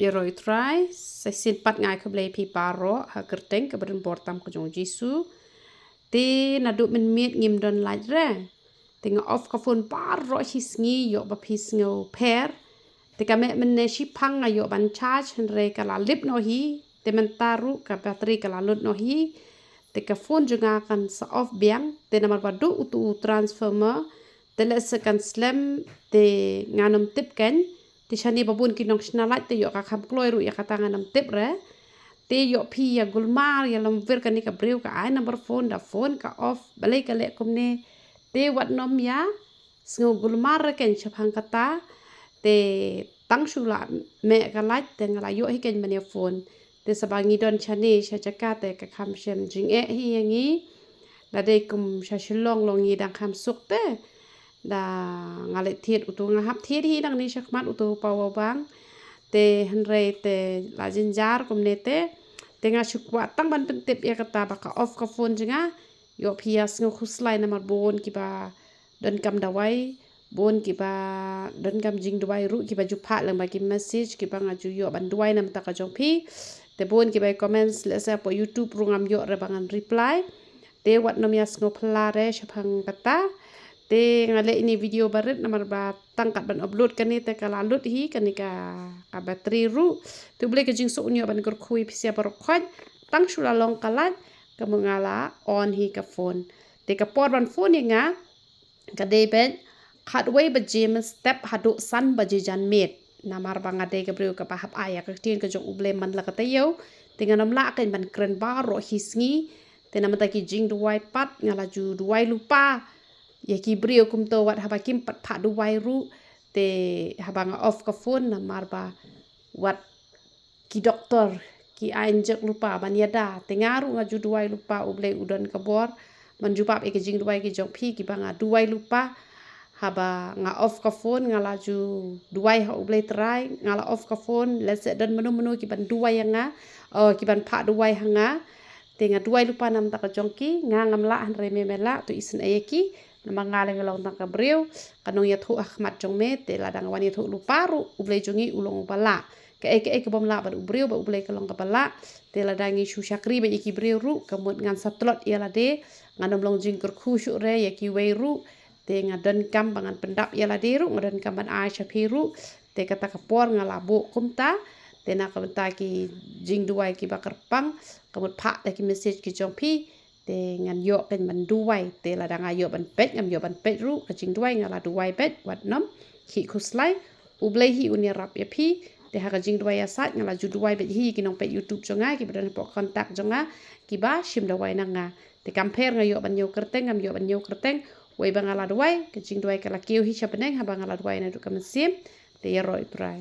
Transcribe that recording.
Yoroi try sai sin pat ngai ke blai pi paro ha kerteng ke beren portam ke jong jisu te na du min miet ngim don laj re te nga off ka phone paro his ngi yo ba pis ngo per te ka me men ne shi phang ayo ban charge re ka la lip no hi te men taru ka battery ka la lut no hi te ka phone juga kan sa off biang te na mar badu utu transformer te le se kan slam te nganom tip ken ti shani babun kinong snalat te yo ka kham kloi ru ya kata nganam tip re te yo phi ya gulmar ya lam ver kan ka breu ka ai number phone da phone ka off balai ka le kumne te wat nom ya sngo gulmar ken chaphang kata te tang shula me ka laj te ngala yo hi ken mane phone te sabangi don chani sha chaka te ka kham shem jing e hi yangi la de kum sha shilong long yi dang kham suk te da ngale thiet utu nga hap thiet hi dang ni shakmat utu pawa bang te hanre te la jinjar kumne te nga shukwa tang ban pen tip ya kata baka off ka phone jinga yo phias ngo khuslai na mar bon ki ba don kam dawai bon ki ba don kam jing dawai ru ki ba ju pha lang ba ki message ki ba nga ju yo ban dawai nam ta ka jong phi te bon ki ba comments le sa po youtube rungam yo re bangan reply te wat nom ya ngo phla re shaphang kata te ngale ini video barit namar ba tangkat ban upload kan te kala lut hi kan ka battery ru tu boleh ke jing so unyo ban gur khui pisia par khoj tang shula long kalat ka mengala on hi ka phone te ka por ban phone nga ka de ben khat wei ba jim step hadu san ba ji jan met namar ba ngade ka breu ka pa hap aya ka tin ka jong uble man la ka te yo te nganam la kan ban kren ba ro hisngi te namata ki jing duai pat ngala ju duai lupa ya ki brio kum to wat haba kim pat pha du wai ru te haba nga off ka phone na marba wat ki doktor ki anjek lupa ban yada te ngaru nga ju duai lupa uble udon ka bor man ju pap e ke jing duai ki jok phi ki ba nga duai lupa haba nga off ka phone ngala ju duai ha uble try ngala off ka phone let's say dan menu ki ban duai nga ki ban pha duai hanga te nga duai lupa nam ta ka jongki nga ngamla han re me mela tu isen ayeki namangaling long tang kabreu kanong ya thu ahmat jong me te ladang wan ya thu luparu uble jongi ulong bala ke ek bom la ba ubreu ba uble kalong ka bala te ladangi shu shakri ba iki breu ru kamut ngan satlot ya lade nganom long jing kur khu shu re ya ki wei ru te ngadan kam bangan pendap ya lade ru ngadan kam ban a shapiru te kata kapor ngala bo kumta te na kamta ki jing duai ki bakar pang kamut pha ta ki message ki jong pi te ngan yo pen man duai te la dang ayo ban pet ngam yo ban pet ru ka jing duai ngala duai pet wat nom ki khuslai uble hi unia rap ya phi te ha ka jing duai ya sat ngala ju duai pet hi ki nong pet youtube jonga ki badan po kontak jonga ki ba shim duai nanga te compare ngayo ban yo kerteng ngam yo ban yo kerteng wei bangala duai ka jing duai kala kiu hi chapeneng ha bangala duai na du ka mesim te ya roi try